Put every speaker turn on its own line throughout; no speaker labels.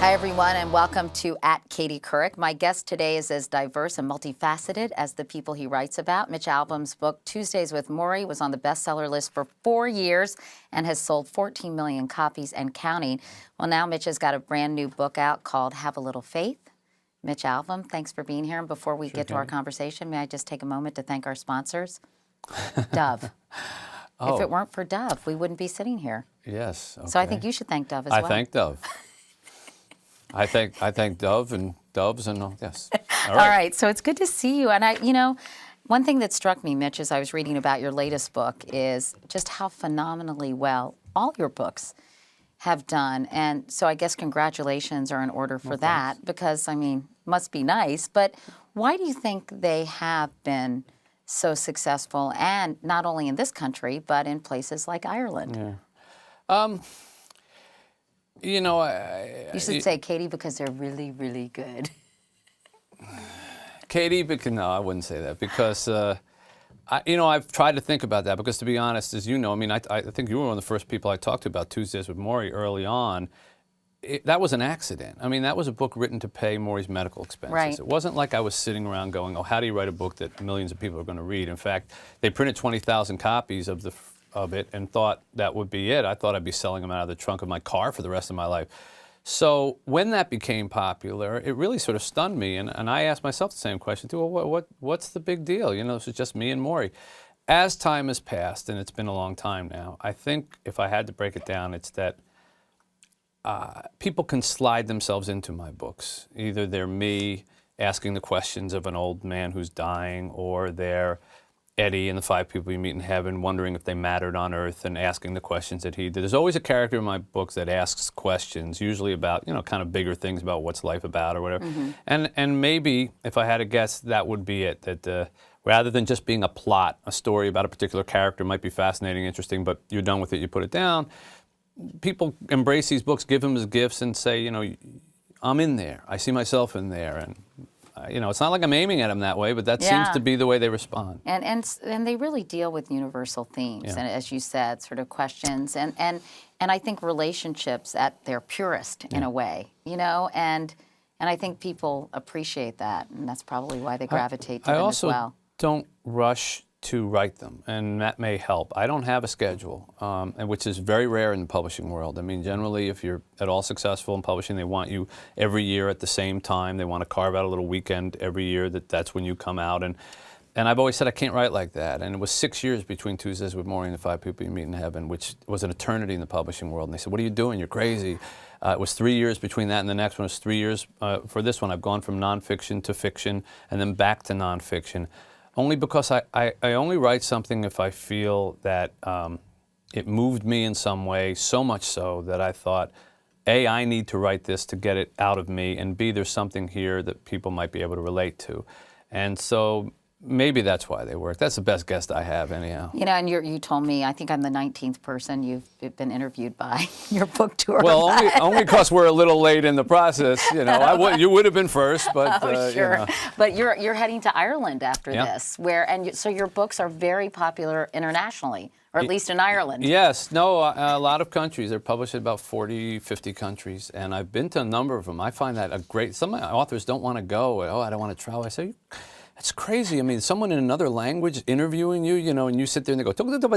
Hi, everyone, and welcome to @Katie Couric. My guest today is as diverse and multifaceted as the people he writes about. Mitch Albom's book, Tuesdays with Morrie, was on the bestseller list for 4 years and has sold 14 million copies and counting. Well, now Mitch has got a brand new book out called Have a Little Faith. Mitch Albom, thanks for being here. And before we get to our conversation, may I just take a moment to thank our sponsors? Dove.
Oh.
If it weren't for Dove, we wouldn't be sitting here.
Yes. Okay.
So I think you should thank Dove as well.
I thank Dove. I thank Dove and Doves and yes.
All right. So it's good to see you. And one thing that struck me, Mitch, as I was reading about your latest book is just how phenomenally well all your books have done. And so I guess congratulations are in order for that because, must be nice. But why do you think they have been so successful, and not only in this country, but in places like Ireland?
Yeah.
You should say, Katie, because they're really, really good.
Katie, because no, I wouldn't say that because, I've tried to think about that because, to be honest, as you know, I think you were one of the first people I talked to about Tuesdays with Morrie early on. That was an accident. That was a book written to pay Morrie's medical expenses.
Right.
It wasn't like I was sitting around going, oh, how do you write a book that millions of people are going to read? In fact, they printed 20,000 copies of it and thought that would be it. I thought I'd be selling them out of the trunk of my car for the rest of my life. So when that became popular, it really sort of stunned me. And I asked myself the same question, too. Well, what's the big deal? This is just me and Morrie. As time has passed, and it's been a long time now, I think if I had to break it down, it's that people can slide themselves into my books. Either they're me asking the questions of an old man who's dying, or they're Eddie and the 5 people you meet in heaven wondering if they mattered on earth and asking the questions that he did. There's always a character in my books that asks questions, usually about, kind of bigger things about what's life about or whatever. Mm-hmm. And maybe, if I had to guess, that would be it, that rather than just being a plot, a story about a particular character might be fascinating, interesting, but you're done with it, you put it down. People embrace these books, give them as gifts, and say, I'm in there. I see myself in there. And it's not like I'm aiming at them that way, but that seems to be the way they respond.
And they really deal with universal themes, and as you said, sort of questions, and I think relationships at their purest in a way, and I think people appreciate that, and that's probably why they gravitate to them as well.
I also don't rush to write them, and that may help. I don't have a schedule, and which is very rare in the publishing world. Generally, if you're at all successful in publishing, they want you every year at the same time. They want to carve out a little weekend every year that's when you come out. And I've always said I can't write like that. And it was 6 years between Tuesdays with Morrie and the 5 people you meet in heaven, which was an eternity in the publishing world. And they said, what are you doing? You're crazy. It was 3 years between that and the next one. It was 3 years for this one. I've gone from nonfiction to fiction and then back to nonfiction. Only because I only write something if I feel that it moved me in some way, so much so that I thought, A, I need to write this to get it out of me, and B, there's something here that people might be able to relate to. And so maybe that's why they work. That's the best guess I have, anyhow.
And you told me, I think I'm the 19th person you've been interviewed by your book tour.
Well, only because we're a little late in the process. You would have been first, but
sure. But you're heading to Ireland after this, so your books are very popular internationally, or at least in Ireland.
Yes, no, a lot of countries. They're published in about 40, 50 countries, and I've been to a number of them. I find that a great. Some authors don't want to go. Oh, I don't want to travel. I say, it's crazy. Someone in another language interviewing you, and you sit there and they go, Mr.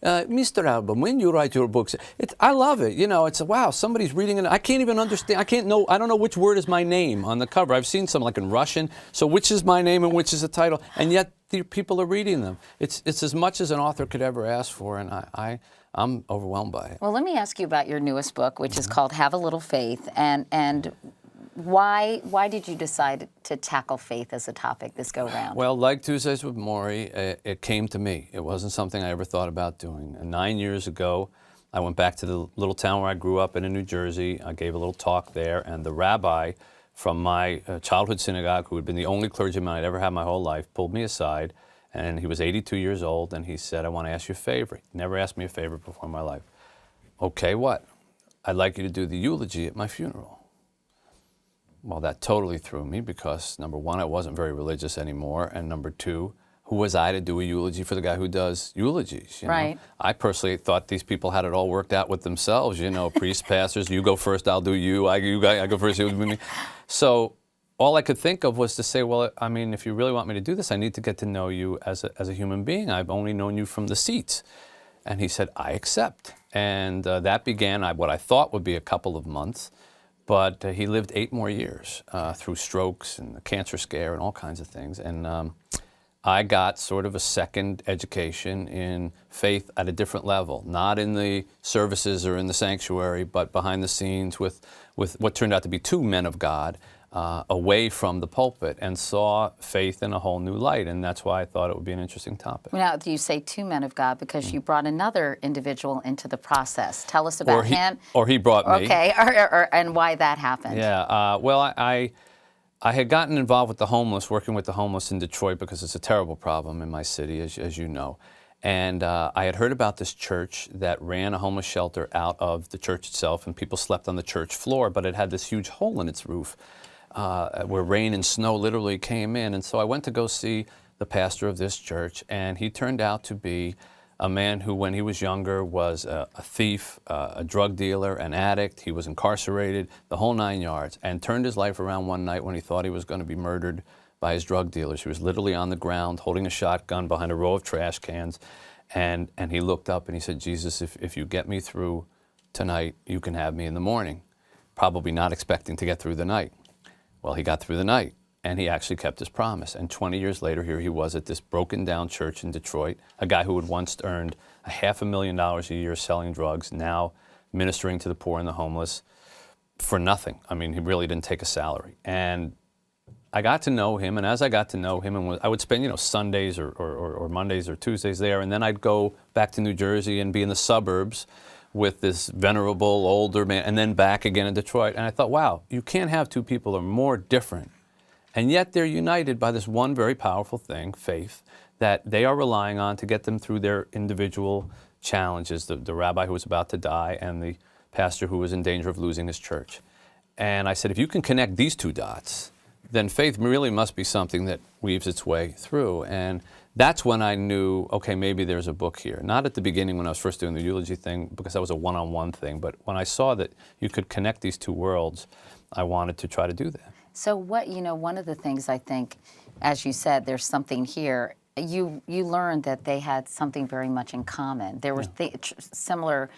Albom, when you write your books, I love it. It's wow, somebody's reading it. I can't even understand. I don't know which word is my name on the cover. I've seen some like in Russian. So which is my name and which is the title? And yet the people are reading them. It's as much as an author could ever ask for, and I'm overwhelmed by it.
Well, let me ask you about your newest book, which is called Have a Little Faith, and why did you decide to tackle faith as a topic this go round?
Well, like Tuesdays with Morrie, it came to me. It wasn't something I ever thought about doing. And 9 years ago, I went back to the little town where I grew up in New Jersey. I gave a little talk there, and the rabbi from my childhood synagogue, who had been the only clergyman I'd ever had my whole life, pulled me aside, and he was 82 years old, and he said, I want to ask you a favor. He never asked me a favor before in my life. Okay, what? I'd like you to do the eulogy at my funeral. Well, that totally threw me because, number one, I wasn't very religious anymore, and number two, who was I to do a eulogy for the guy who does eulogies? You know?
Right.
I personally thought these people had it all worked out with themselves. You know, priests, pastors, you go first, I'll do you. I go first, you do me. So all I could think of was to say, well, I mean, if you really want me to do this, I need to get to know you as a human being. I've only known you from the seats. And he said, I accept. And that began what I thought would be a couple of months. But he lived 8 more years through strokes and a cancer scare and all kinds of things. And I got sort of a second education in faith at a different level, not in the services or in the sanctuary, but behind the scenes with what turned out to be 2 men of God away from the pulpit, and saw faith in a whole new light. And that's why I thought it would be an interesting topic.
Now, you say 2 men of God because you brought another individual into the process. Tell us about him.
Or he brought me.
Okay, and why that happened.
Yeah, well, I had gotten involved with the homeless, working with the homeless in Detroit, because it's a terrible problem in my city, as you know. And I had heard about this church that ran a homeless shelter out of the church itself, and people slept on the church floor, but it had this huge hole in its roof where rain and snow literally came in. And so I went to go see the pastor of this church, and he turned out to be a man who, when he was younger, was a thief, a drug dealer, an addict. He was incarcerated, the whole 9 yards, and turned his life around one night when he thought he was going to be murdered by his drug dealers. He was literally on the ground holding a shotgun behind a row of trash cans, and he looked up and he said, Jesus, if you get me through tonight, you can have me in the morning. Probably not expecting to get through the night. Well, he got through the night, and he actually kept his promise. And 20 years later, here he was at this broken-down church in Detroit, a guy who had once earned $500,000 a year selling drugs, now ministering to the poor and the homeless for nothing. I mean, he really didn't take a salary. And I got to know him, and as I got to know him, and I would spend, Sundays or Mondays or Tuesdays there, and then I'd go back to New Jersey and be in the suburbs with this venerable older man, and then back again in Detroit. And I thought, wow, you can't have 2 people that are more different, and yet they're united by this one very powerful thing, faith, that they are relying on to get them through their individual challenges, the rabbi who was about to die and the pastor who was in danger of losing his church. And I said, if you can connect these 2 dots, then faith really must be something that weaves its way through. And that's when I knew, okay, maybe there's a book here. Not at the beginning when I was first doing the eulogy thing, because that was a one-on-one thing, but when I saw that you could connect these 2 worlds, I wanted to try to do that. So
one of the things I think, as you said, there's something here. You learned that they had something very much in common. There were similar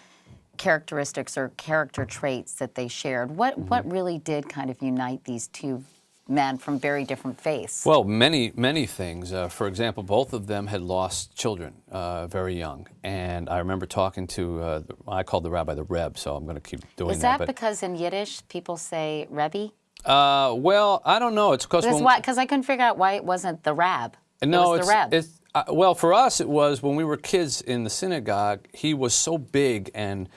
characteristics or character traits that they shared. What really did kind of unite these 2 men from very different faiths?
Well, many things. For example, both of them had lost children very young. And I remember talking to, I called the rabbi the Reb, so I'm going to keep doing that.
Is that because in Yiddish people say Rebbe?
Well, I don't know. It's because
I couldn't figure out why it wasn't the Rab.
No,
it was the Reb.
Well, for us, it was when we were kids in the synagogue. He was so big and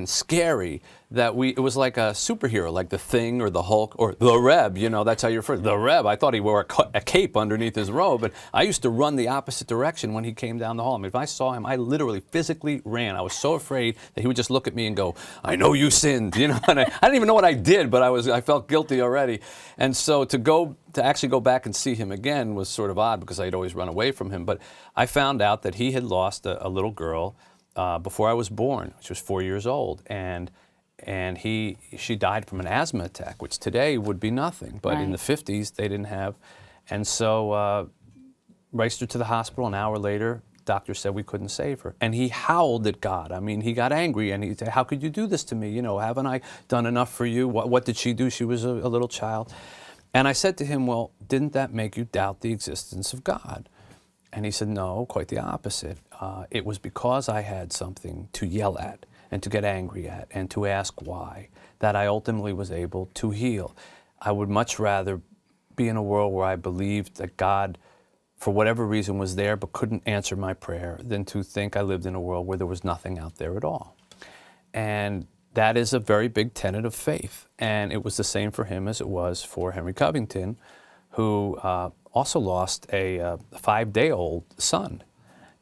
scary that it was like a superhero, like the Thing or the Hulk or the Reb. That's how you refer to the Reb. I thought he wore a cape underneath his robe, and I used to run the opposite direction when he came down the hall. I mean, if I saw him, I literally physically ran. I was so afraid that he would just look at me and go, "I know you sinned," And I didn't even know what I did, but I felt guilty already. And so to actually go back and see him again was sort of odd because I'd always run away from him. But I found out that he had lost a little girl before I was born. She was 4 years old, and she died from an asthma attack, which today would be nothing, but in the 50s they didn't have. And so raced her to the hospital. An hour later, doctor said we couldn't save her, and he howled at God. I mean, he got angry, and he said, "How could you do this to me? Haven't I done enough for you? What did she do? She was a little child." And I said to him, "Well, didn't that make you doubt the existence of God?" And he said, "No, quite the opposite. It was because I had something to yell at and to get angry at and to ask why that I ultimately was able to heal. I would much rather be in a world where I believed that God, for whatever reason, was there but couldn't answer my prayer than to think I lived in a world where there was nothing out there at all." And that is a very big tenet of faith. And it was the same for him as it was for Henry Covington, who also lost a 5-day-old son.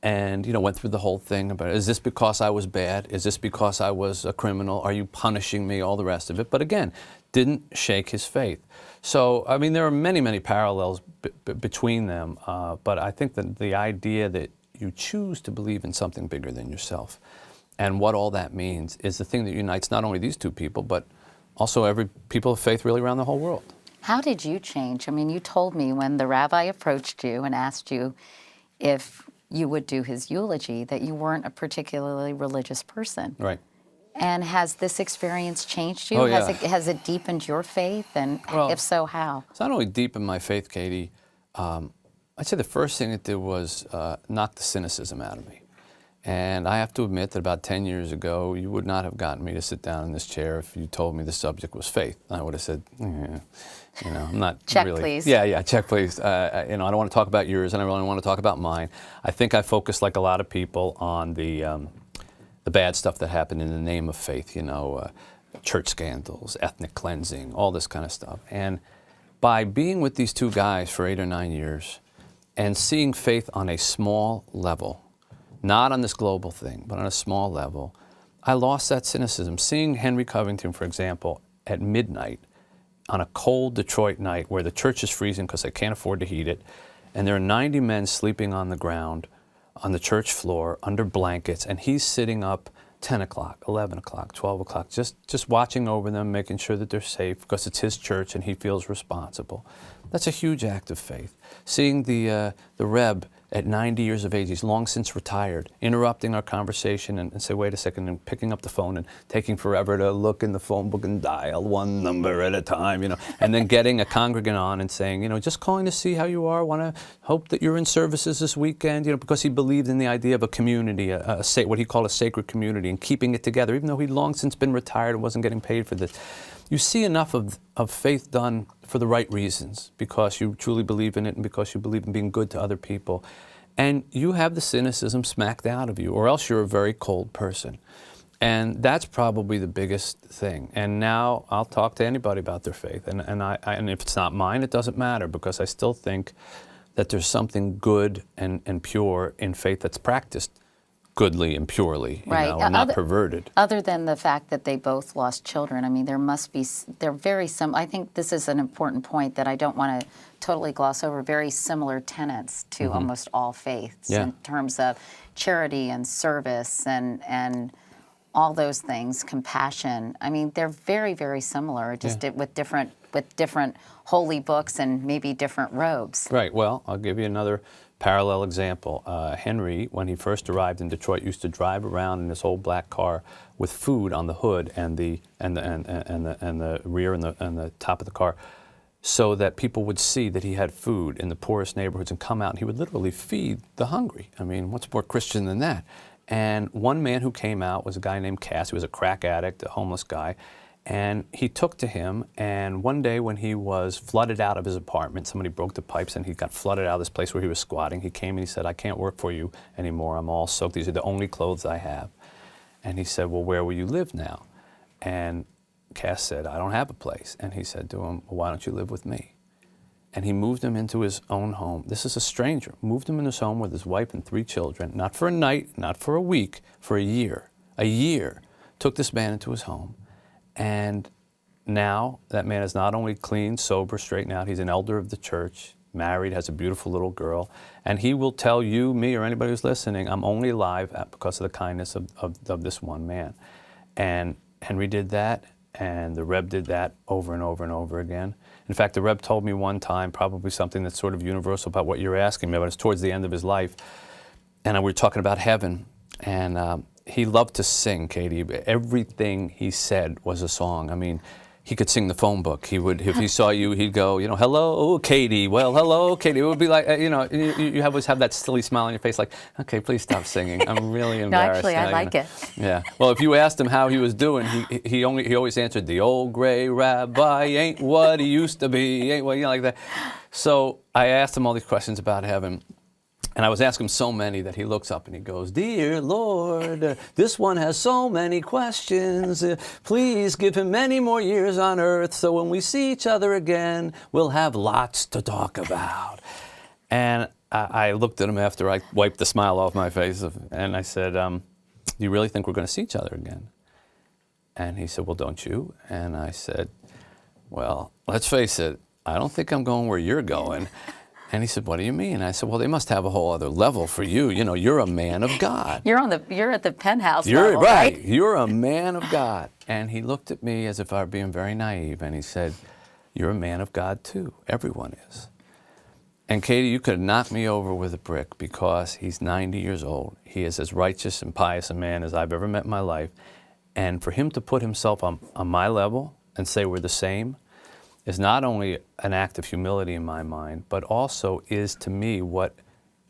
And, went through the whole thing about, is this because I was bad? Is this because I was a criminal? Are you punishing me? All the rest of it. But again, didn't shake his faith. So, I mean, there are many, many parallels between them, but I think that the idea that you choose to believe in something bigger than yourself and what all that means is the thing that unites not only these two people, but also every people of faith really around the whole world.
How did you change? I mean, you told me when the rabbi approached you and asked you if you would do his eulogy that you weren't a particularly religious person.
Right.
And has this experience changed you?
Oh, yeah.
Has it deepened your faith? And
Well,
if so, how?
It's not only deepened my faith, Katie. I'd say the first thing it did was knock the cynicism out of me. And I have to admit that about 10 years ago, you would not have gotten me to sit down in this chair if you told me the subject was faith. I would have said, I'm not
check,
really.
Please.
Yeah, check, please. I don't want to talk about yours, and I really want to talk about mine. I think I focused, like a lot of people, on the bad stuff that happened in the name of faith, church scandals, ethnic cleansing, all this kind of stuff. And by being with these two guys for 8 or 9 years and seeing faith on a small level, not on this global thing, but on a small level, I lost that cynicism. Seeing Henry Covington, for example, at midnight on a cold Detroit night where the church is freezing because they can't afford to heat it, and there are 90 men sleeping on the ground, on the church floor, under blankets, and he's sitting up 10 o'clock, 11 o'clock, 12 o'clock, just watching over them, making sure that they're safe because it's his church and he feels responsible. That's a huge act of faith. Seeing the Reb at 90 years of age, he's long since retired, interrupting our conversation and say, wait a second, and picking up the phone and taking forever to look in the phone book and dial one number at a time, and then getting a congregant on and saying, just calling to see how you are, want to hope that you're in services this weekend, because he believed in the idea of a community, what he called a sacred community, and keeping it together, even though he'd long since been retired and wasn't getting paid for this. You see enough of faith done for the right reasons, because you truly believe in it and because you believe in being good to other people. And you have the cynicism smacked out of you, or else you're a very cold person. And that's probably the biggest thing. And now I'll talk to anybody about their faith. And if it's not mine, it doesn't matter, because I still think that there's something good and pure in faith that's practiced goodly and purely, and not perverted.
Other than the fact that they both lost children, I mean, they're very similar. I think this is an important point that I don't want to totally gloss over, very similar tenets to almost all faiths in terms of charity and service and all those things, compassion. I mean, they're very, very similar, just with different holy books and maybe different robes.
Right. Well, I'll give you another parallel example. Henry, when he first arrived in Detroit, used to drive around in this old black car with food on the hood and the rear and the top of the car, so that people would see that he had food in the poorest neighborhoods and come out, and he would literally feed the hungry. I mean, what's more Christian than that? And one man who came out was a guy named Cass. He was a crack addict, a homeless guy. And he took to him, and one day when he was flooded out of his apartment, somebody broke the pipes and he got flooded out of this place where he was squatting. He came and he said, I can't work for you anymore. I'm all soaked. These are the only clothes I have. And he said, well, where will you live now? And Cass said, I don't have a place. And he said to him, well, why don't you live with me? And he moved him into his own home. This is a stranger. Moved him in his home with his wife and 3 children, not for a night, not for a week, for a year. A year. Took this man into his home. And now that man is not only clean, sober, straightened out, he's an elder of the church, married, has a beautiful little girl, and he will tell you, me, or anybody who's listening, I'm only alive because of the kindness of this one man. And Henry did that, and the Reb did that over and over and over again. In fact, the Reb told me one time, probably something that's sort of universal about what you're asking me, but it's towards the end of his life, and we were talking about heaven, and he loved to sing, Katie. Everything he said was a song. I mean, he could sing the phone book. He would, if he saw you, he'd go, hello, Katie. Well, hello, Katie. It would be like, you always have that silly smile on your face, like, okay, please stop singing. I'm really embarrassed.
No, actually, I like it.
Yeah. Well, if you asked him how he was doing, he always answered, the old gray rabbi ain't what he used to be, ain't what, like that. So I asked him all these questions about heaven. And I was asking him so many that he looks up and he goes, dear Lord, this one has so many questions. Please give him many more years on earth so when we see each other again, we'll have lots to talk about. And I looked at him after I wiped the smile off my face and I said, do you really think we're going to see each other again? And he said, well, don't you? And I said, well, let's face it. I don't think I'm going where you're going. And he said, what do you mean? I said, well, they must have a whole other level for you. You know, you're a man of God.
You're at the penthouse
You're
level,
right.
right?
You're a man of God. And he looked at me as if I were being very naive, and he said, you're a man of God too. Everyone is. And Katie, you could have knocked me over with a brick because he's 90 years old. He is as righteous and pious a man as I've ever met in my life. And for him to put himself on my level and say we're the same is not only an act of humility in my mind, but also is to me what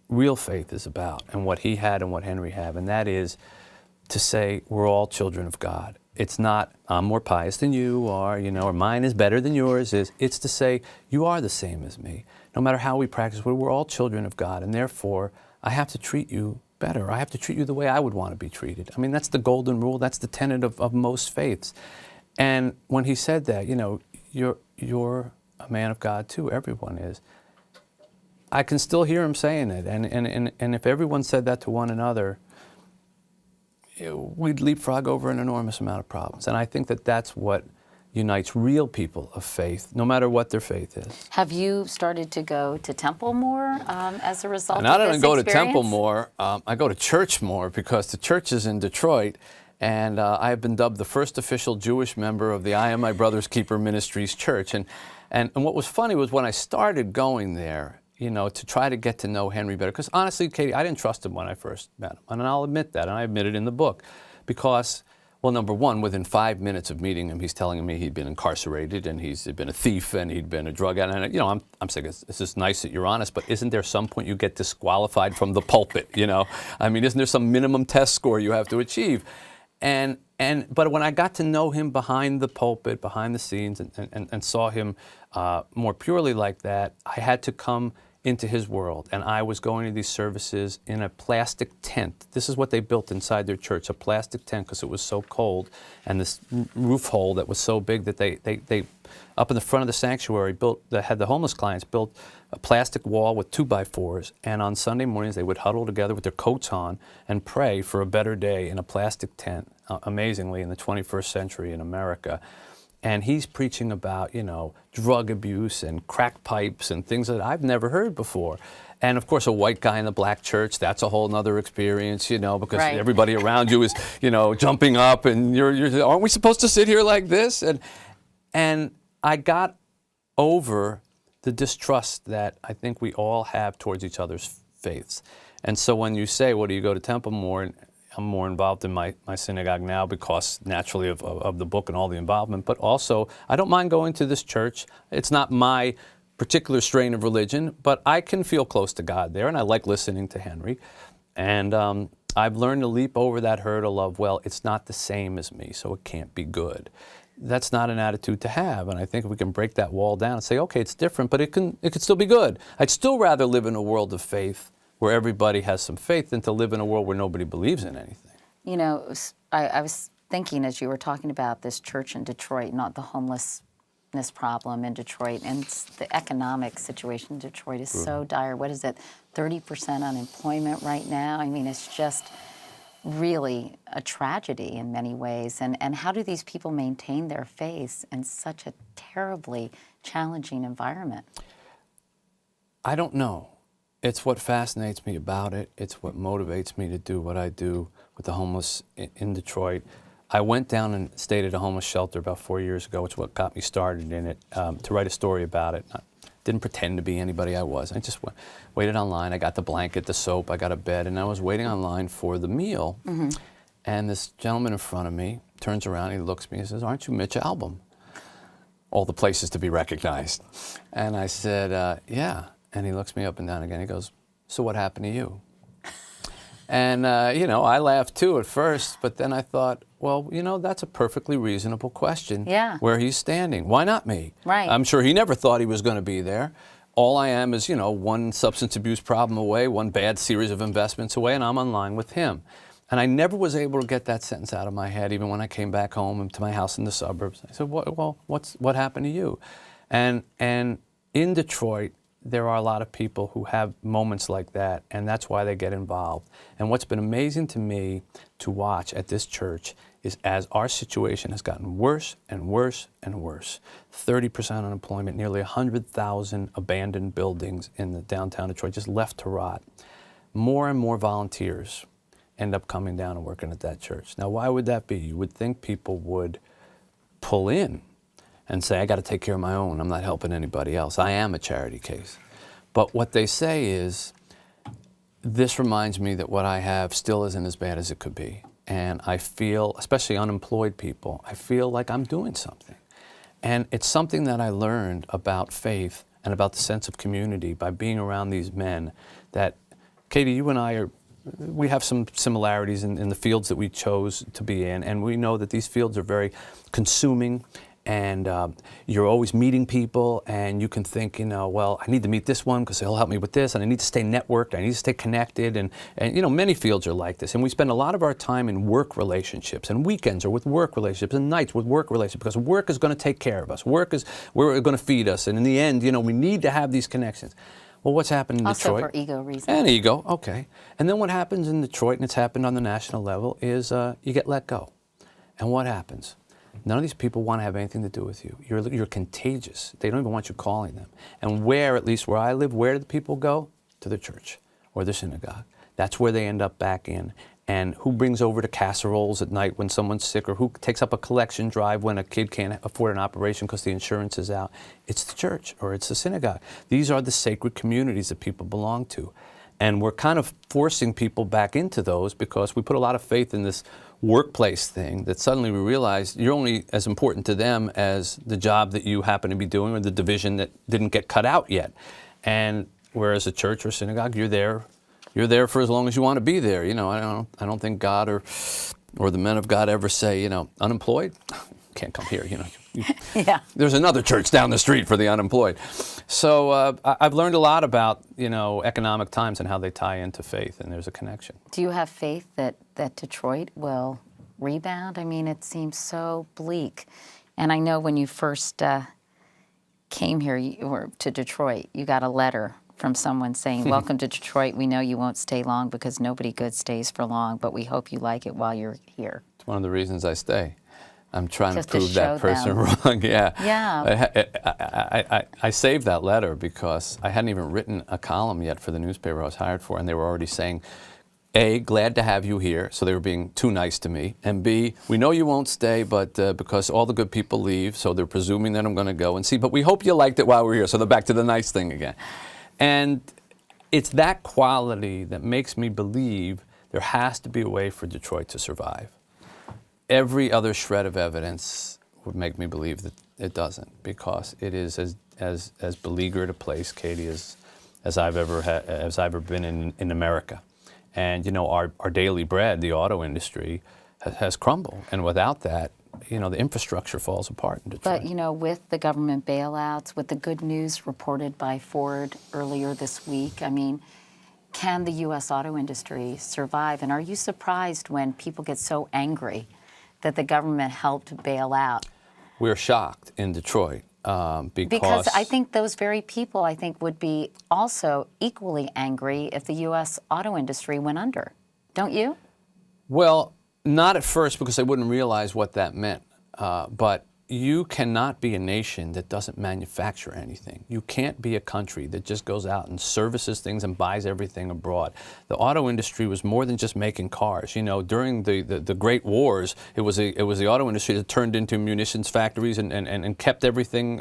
real faith is about and what he had and what Henry had. And that is to say we're all children of God. It's not, I'm more pious than you are, you know, or mine is better than yours is. It's to say, you are the same as me. No matter how we practice, we're all children of God, and therefore, I have to treat you better. I have to treat you the way I would want to be treated. I mean, that's the golden rule. That's the tenet of most faiths. And when he said that, you know, you're a man of God too, everyone is. I can still hear him saying it, and if everyone said that to one another, we'd leapfrog over an enormous amount of problems. And I think that that's what unites real people of faith, no matter what their faith is.
Have you started to go to temple more as a result
And
of
I
this
don't go to
experience?
temple more, I go to church more because the church is in Detroit, and I have been dubbed the first official Jewish member of the I Am My Brother's Keeper Ministries Church. And what was funny was when I started going there, you know, to try to get to know Henry better, because honestly, Katie, I didn't trust him when I first met him, and I'll admit that, and I admit it in the book, because, well, number one, within 5 minutes of meeting him, he's telling me he'd been incarcerated, and he'd been a thief, and he'd been a drug addict, and, you know, I'm saying, it's just nice that you're honest, but isn't there some point you get disqualified from the pulpit, you know? I mean, isn't there some minimum test score you have to achieve? But when I got to know him behind the pulpit, behind the scenes, and saw him more purely like that, I had to come into his world. And I was going to these services in a plastic tent. This is what they built inside their church, a plastic tent, because it was so cold, and this roof hole that was so big that they up in the front of the sanctuary, had the homeless clients built a plastic wall with 2x4s, and on Sunday mornings they would huddle together with their coats on and pray for a better day in a plastic tent, amazingly, in the 21st century in America. And he's preaching about, you know, drug abuse and crack pipes and things that I've never heard before. And of course, a white guy in the black church, that's a whole nother experience, you know, because
right.
everybody around you is, you know, jumping up, and you're aren't we supposed to sit here like this? And I got over the distrust that I think we all have towards each other's faiths. And so when you say, well, do you go to temple more? And I'm more involved in my synagogue now because naturally of the book and all the involvement, but also I don't mind going to this church. It's not my particular strain of religion, but I can feel close to God there, and I like listening to Henry. And I've learned to leap over that hurdle of, well, it's not the same as me, so it can't be good. That's not an attitude to have, and I think if we can break that wall down and say, okay, it's different, but it can still be good. I'd still rather live in a world of faith where everybody has some faith than to live in a world where nobody believes in anything.
You know, I was thinking as you were talking about this church in Detroit, not the homelessness problem in Detroit, and the economic situation in Detroit is so dire. What is it, 30% unemployment right now? I mean, it's just really a tragedy in many ways. And how do these people maintain their faith in such a terribly challenging environment?
I don't know. It's what fascinates me about it. It's what motivates me to do what I do with the homeless in Detroit. I went down and stayed at a homeless shelter about 4 years ago, which is what got me started in it, to write a story about it. I didn't pretend to be anybody I was. I just waited online. I got the blanket, the soap, I got a bed, and I was waiting online for the meal. Mm-hmm. And this gentleman in front of me turns around, he looks at me and says, "Aren't you Mitch Albom?" All the places to be recognized. And I said, "Yeah." And he looks me up and down again. He goes, "So what happened to you?" And, you know, I laughed too at first, but then I thought, well, you know, that's a perfectly reasonable question.
Yeah.
Where he's standing. Why not me?
Right.
I'm sure he never thought he was going to be there. All I am is, you know, one substance abuse problem away, one bad series of investments away, and I'm on line with him. And I never was able to get that sentence out of my head, even when I came back home to my house in the suburbs. I said, what happened to you? And in Detroit, there are a lot of people who have moments like that, and that's why they get involved. And what's been amazing to me to watch at this church is as our situation has gotten worse and worse and worse, 30% unemployment, nearly 100,000 abandoned buildings in the downtown Detroit just left to rot, more and more volunteers end up coming down and working at that church. Now, why would that be? You would think people would pull in and say, I got to take care of my own. I'm not helping anybody else. I am a charity case. But what they say is, this reminds me that what I have still isn't as bad as it could be. And I feel, especially unemployed people, I feel like I'm doing something. And it's something that I learned about faith and about the sense of community by being around these men that, Katie, you and I we have some similarities in the fields that we chose to be in, and we know that these fields are very consuming, and you're always meeting people, and you can think, well, I need to meet this one because he'll help me with this, and I need to stay networked, I need to stay connected, and many fields are like this, and we spend a lot of our time in work relationships, and weekends are with work relationships, and nights with work relationships, because work is going to take care of us, we're going to feed us, and in the end, we need to have these connections. Well, what's happened in
also
Detroit?
Also for ego reasons.
And ego, okay. And then what happens in Detroit, and it's happened on the national level, is you get let go. And what happens? None of these people want to have anything to do with you. You're contagious. They don't even want you calling them. And at least where I live, where do the people go? To the church or the synagogue. That's where they end up back in. And who brings over the casseroles at night when someone's sick, or who takes up a collection drive when a kid can't afford an operation because the insurance is out? It's the church or it's the synagogue. These are the sacred communities that people belong to. And we're kind of forcing people back into those because we put a lot of faith in this workplace thing that suddenly we realize you're only as important to them as the job that you happen to be doing or the division that didn't get cut out yet. And whereas a church or synagogue, you're there for as long as you want to be there. I don't think God or the men of God ever say, unemployed, can't come here.
Yeah.
There's another church down the street for the unemployed. So I've learned a lot about economic times and how they tie into faith, and there's a connection.
Do you have faith that Detroit will rebound? I mean, it seems so bleak. And I know when you first came here to Detroit, you got a letter from someone saying, welcome to Detroit. We know you won't stay long because nobody good stays for long, but we hope you like it while you're here.
It's one of the reasons I stay. I'm trying
Just
to prove that person wrong. Yeah.
Yeah.
I saved that letter because I hadn't even written a column yet for the newspaper I was hired for, and they were already saying, A, glad to have you here, so they were being too nice to me, and B, we know you won't stay, but because all the good people leave, so they're presuming that I'm going to go, and C, but we hope you liked it while we're here, so they're back to the nice thing again. And it's that quality that makes me believe there has to be a way for Detroit to survive. Every other shred of evidence would make me believe that it doesn't, because it is as beleaguered a place, Katie, as I've ever been in America. And our daily bread, the auto industry, has crumbled, and without that, the infrastructure falls apart in Detroit.
But, with the government bailouts, with the good news reported by Ford earlier this week, I mean, can the U.S. auto industry survive? And are you surprised when people get so angry that the government helped bail out?
We're shocked in Detroit
because I think those very people, would be also equally angry if the U.S. auto industry went under. Don't you?
Well, not at first, because they wouldn't realize what that meant. But you cannot be a nation that doesn't manufacture anything. You can't be a country that just goes out and services things and buys everything abroad. The auto industry was more than just making cars. During the Great Wars, it was the auto industry that turned into munitions factories and kept everything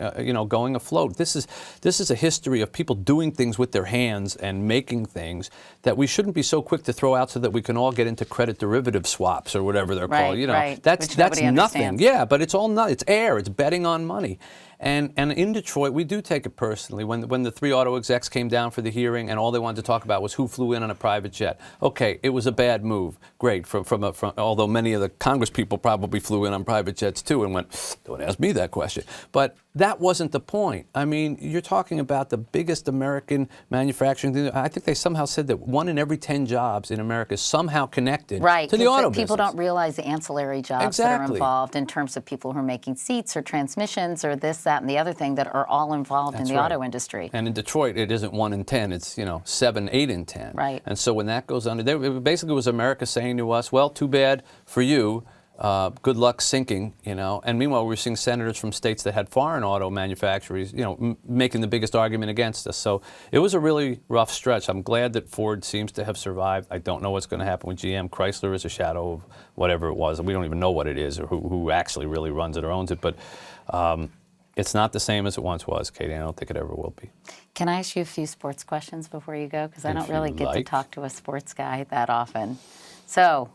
going afloat. This is a history of people doing things with their hands and making things that we shouldn't be so quick to throw out so that we can all get into credit derivative swaps or whatever they're called.
Right.
That's nothing. Yeah, but it's all nothing. It's air. It's betting on money. And in Detroit, we do take it personally. When the three auto execs came down for the hearing and all they wanted to talk about was who flew in on a private jet. Okay, it was a bad move. Great. Although many of the Congress people probably flew in on private jets too and went, don't ask me that question. But that wasn't the point. I mean, you're talking about the biggest American manufacturing thing. I think they somehow said that 1 in every 10 jobs in America is somehow connected to the auto business.
People don't realize the ancillary jobs that are involved in terms of people who are making seats or transmissions or this, that. that, and the other thing that are all involved in the
right.
auto industry.
And in Detroit, it isn't 1 in 10; it's 7, 8 in 10.
Right.
And so when that goes under, it basically was America saying to us, "Well, too bad for you. Good luck sinking." And meanwhile, we were seeing senators from states that had foreign auto manufacturers, making the biggest argument against us. So it was a really rough stretch. I'm glad that Ford seems to have survived. I don't know what's going to happen with GM. Chrysler is a shadow of whatever it was. We don't even know what it is or who actually really runs it or owns it. But it's not the same as it once was, Katie. I don't think it ever will be.
Can I ask you a few sports questions before you go? Because I don't really get to
like.
talk to a sports guy that often. So,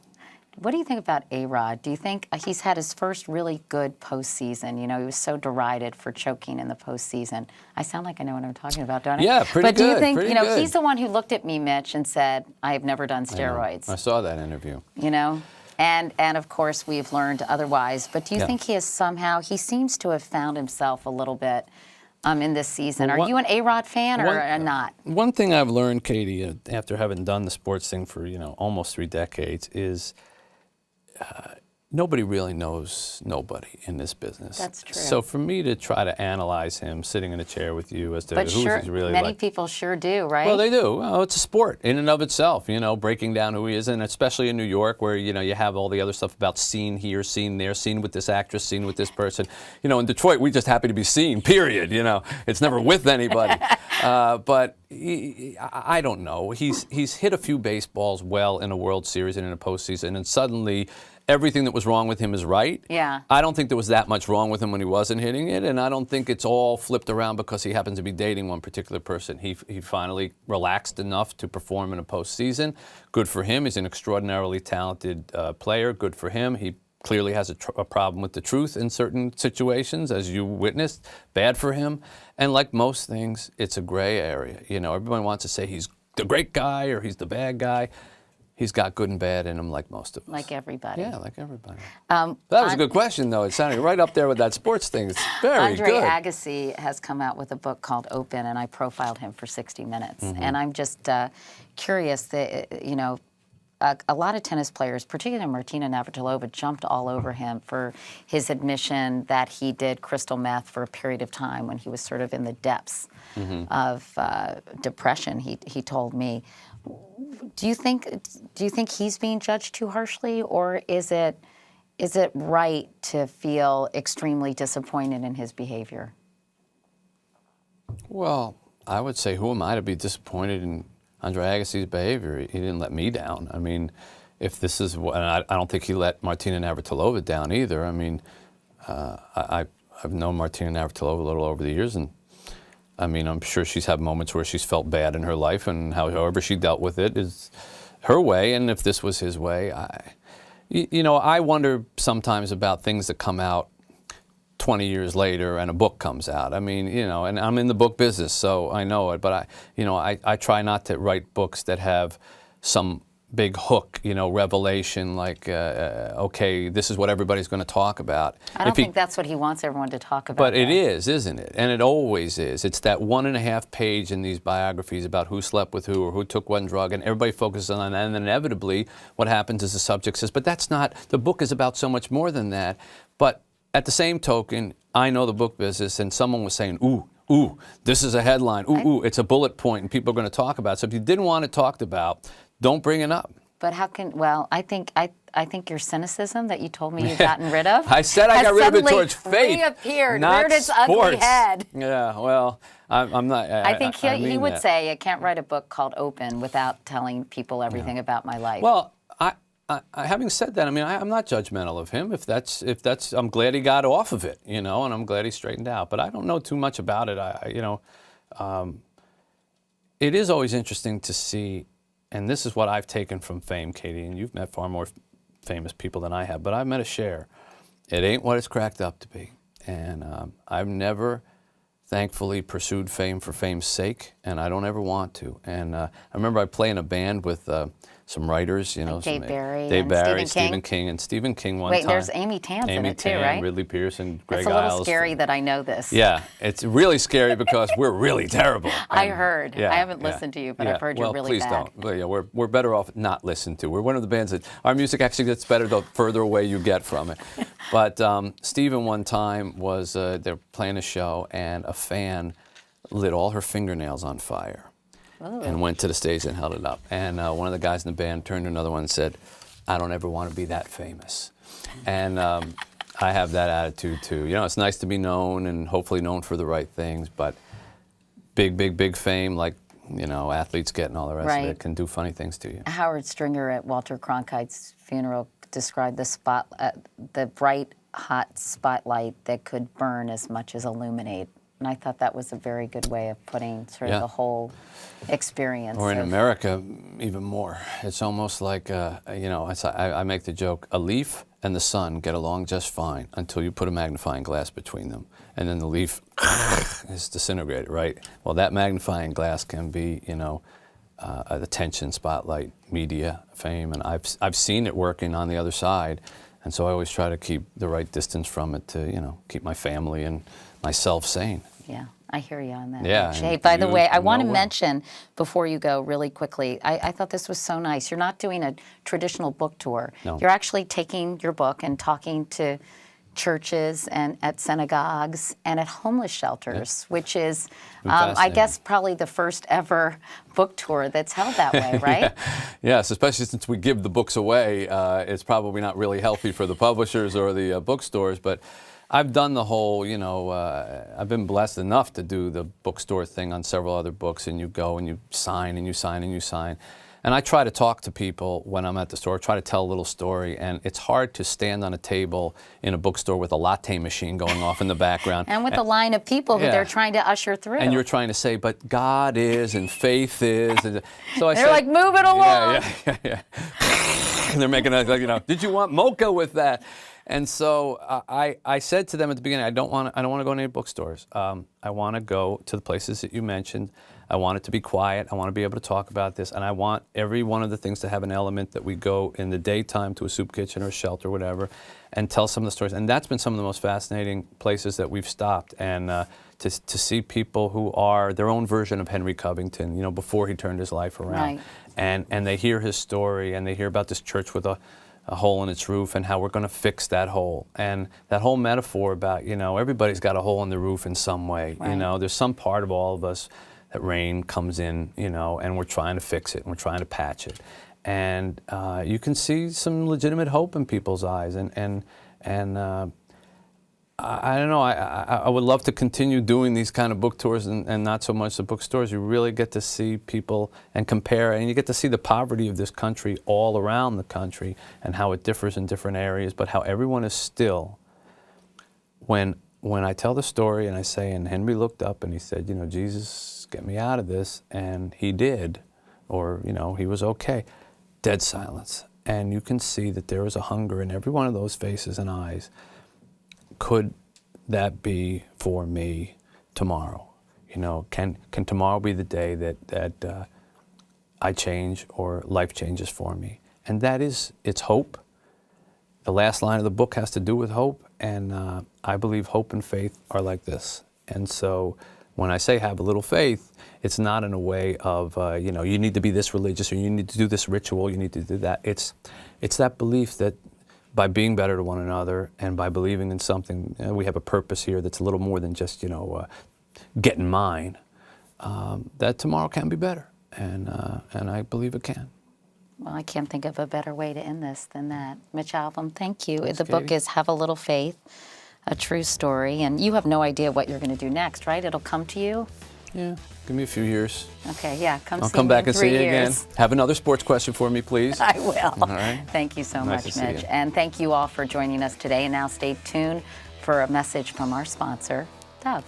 what do you think about A-Rod? Do you think he's had his first really good postseason? He was so derided for choking in the postseason. I sound like I know what I'm talking about, don't I?
Yeah, pretty good.
But do you think,
pretty good.
he's the one who looked at me, Mitch, and said, I have never done steroids.
I saw that interview.
And of course, we've learned otherwise. But do you think he he seems to have found himself a little bit in this season. Are you an A-Rod fan or not?
One thing I've learned, Katie, after having done the sports thing for almost 3 decades, is nobody really knows nobody in this business.
That's true.
So for me to try to analyze him sitting in a chair with you as to
but
who
sure,
he's really
many
like.
people sure do, right?
Well, they do. Well, it's a sport in and of itself, breaking down who he is, and especially in New York where, you have all the other stuff about seen here, seen there, seen with this actress, seen with this person. In Detroit, we just happy to be seen, period. It's never with anybody. But I don't know. He's hit a few baseballs well in a World Series and in a postseason, and suddenly everything that was wrong with him is right.
Yeah.
I don't think there was that much wrong with him when he wasn't hitting it, and I don't think it's all flipped around because he happens to be dating one particular person. He finally relaxed enough to perform in a postseason. Good for him. He's an extraordinarily talented player. Good for him. He clearly has a problem with the truth in certain situations, as you witnessed. Bad for him. And like most things, it's a gray area. Everyone wants to say he's the great guy or he's the bad guy. He's got good and bad in him, like most of us.
Like everybody.
Yeah, like everybody. That was a good question, though. It sounded right up there with that sports thing. It's very good.
Andre Agassi has come out with a book called Open, and I profiled him for 60 Minutes.
Mm-hmm.
And I'm just curious that, a lot of tennis players, particularly Martina Navratilova, jumped all over him for his admission that he did crystal meth for a period of time when he was sort of in the depths of depression, he told me. Do you think he's being judged too harshly, or is it right to feel extremely disappointed in his behavior?
Well, I would say, who am I to be disappointed in Andre Agassi's behavior? He didn't let me down. I mean, if this is what, and I don't think he let Martina Navratilova down either. I mean, I've known Martina Navratilova a little over the years, and I mean, I'm sure she's had moments where she's felt bad in her life, and however she dealt with it is her way. And if this was his way, I wonder sometimes about things that come out 20 years later and a book comes out. I mean, and I'm in the book business, so I know it. But I try not to write books that have some big hook, revelation, like, okay, this is what everybody's going to talk about.
I don't think that's what he wants everyone to talk about.
But it is, isn't it? And it always is. It's that 1.5 page in these biographies about who slept with who or who took one drug, and everybody focuses on that. And then inevitably, what happens is the subject says, but that's not, the book is about so much more than that. But at the same token, I know the book business, and someone was saying, ooh, this is a headline. Ooh, it's a bullet point, and people are going to talk about it. So if you didn't want it talked about, don't bring it up.
But how can? Well, I think your cynicism that you told me you've gotten rid of.
I said I got rid of it towards faith,
reappeared,
not
reared its
sports.
ugly head.
Yeah, well, I'm not.
I think he would
that.
say, I can't write a book called Open without telling people everything about my life.
Well, having said that, I mean, I'm not judgmental of him. If that's, I'm glad he got off of it, and I'm glad he straightened out. But I don't know too much about it. It is always interesting to see. And this is what I've taken from fame, Katie, and you've met far more famous people than I have, but I've met a share. It ain't what it's cracked up to be. And I've never, thankfully, pursued fame for fame's sake. and I don't ever want to. And I remember I play in a band with some writers,
Like
some,
Dave Barry
Dave
and
Barry,
Stephen King.
and Stephen King one
Wait,
time.
there's Amy Tan's in it too, right?
Ridley Pearson, Greg
It's a little
Iles.
scary that I know this.
Yeah, it's really scary because we're really terrible.
I heard.
Yeah,
I haven't
yeah,
listened to you, but
yeah.
I've heard
well,
you're really
please
bad.
don't. Well, yeah, we're better off not listened to. We're one of the bands that our music actually gets better the further away you get from it. But Stephen one time was they're playing a show and a fan lit all her fingernails on fire.
Oh.
And went to the stage and held it up. And one of the guys in the band turned to another one and said, I don't ever want to be that famous. And I have that attitude too. It's nice to be known and hopefully known for the right things, but big fame, like, athletes get and all the rest of it, can do funny things to you.
Howard Stringer at Walter Cronkite's funeral described the bright, hot spotlight that could burn as much as illuminate. And I thought that was a very good way of putting sort of the whole experience.
Or in America, even more. It's almost like, I make the joke, a leaf and the sun get along just fine until you put a magnifying glass between them. And then the leaf is disintegrated, right? Well, that magnifying glass can be, attention, spotlight, media, fame. And I've seen it working on the other side. And so I always try to keep the right distance from it to, keep my family and myself sane.
Yeah, I hear you on that.
Yeah.
Hey, by the way, I want to
well.
mention before you go really quickly, I thought this was so nice. You're not doing a traditional book tour.
No.
You're actually taking your book and talking to churches and at synagogues and at homeless shelters, which is, I guess, probably the first ever book tour that's held that way, right?
Yes, especially since we give the books away. It's probably not really healthy for the publishers or the bookstores, but I've done the whole, I've been blessed enough to do the bookstore thing on several other books, and you go and you sign and you sign and you sign. And I try to talk to people when I'm at the store, try to tell a little story, and it's hard to stand on a table in a bookstore with a latte machine going off in the background.
And with a line of people who they're trying to usher through.
And you're trying to say, but God is and faith is. And so
they're like, move it along.
Yeah. And they're making did you want mocha with that? And so I said to them at the beginning, I don't want to go to any bookstores. I want to go to the places that you mentioned. I want it to be quiet. I want to be able to talk about this. And I want every one of the things to have an element that we go in the daytime to a soup kitchen or a shelter or whatever and tell some of the stories. And that's been some of the most fascinating places that we've stopped. And to see people who are their own version of Henry Covington, before he turned his life around.
Right.
And they hear his story and they hear about this church with a hole in its roof and how we're going to fix that hole. And that whole metaphor about, everybody's got a hole in the roof in some way.
Right.
There's some part of all of us that rain comes in, and we're trying to fix it and we're trying to patch it. And you can see some legitimate hope in people's eyes. And I don't know, I would love to continue doing these kind of book tours and not so much the bookstores. You really get to see people and compare, and you get to see the poverty of this country all around the country and how it differs in different areas, but how everyone is still, when I tell the story and I say, and Henry looked up and he said, Jesus, get me out of this, and he did, or, he was okay. Dead silence. And you can see that there is a hunger in every one of those faces and eyes. Could that be for me tomorrow? Can tomorrow be the day that I change or life changes for me? And it's hope. The last line of the book has to do with hope, and I believe hope and faith are like this. And so when I say have a little faith, it's not in a way of, you need to be this religious or you need to do this ritual, you need to do that. It's that belief that by being better to one another and by believing in something, we have a purpose here that's a little more than just, getting mine, that tomorrow can be better. And I believe it can.
Well, I can't think of a better way to end this than that. Mitch Albom, thank you.
Thanks,
the book
Katie.
is Have a Little Faith, a true story. And you have no idea what you're going to do next, right? It'll come to you?
Yeah, give me a few years.
Okay, yeah,
I'll
see
come
me
back
in
and
3
see you
years.
again. Have another sports question for me, please.
I will.
All right.
Thank you so
Nice to
much,
see
Mitch.
you.
And thank you all for joining us today. And now stay tuned for a message from our sponsor, Dove.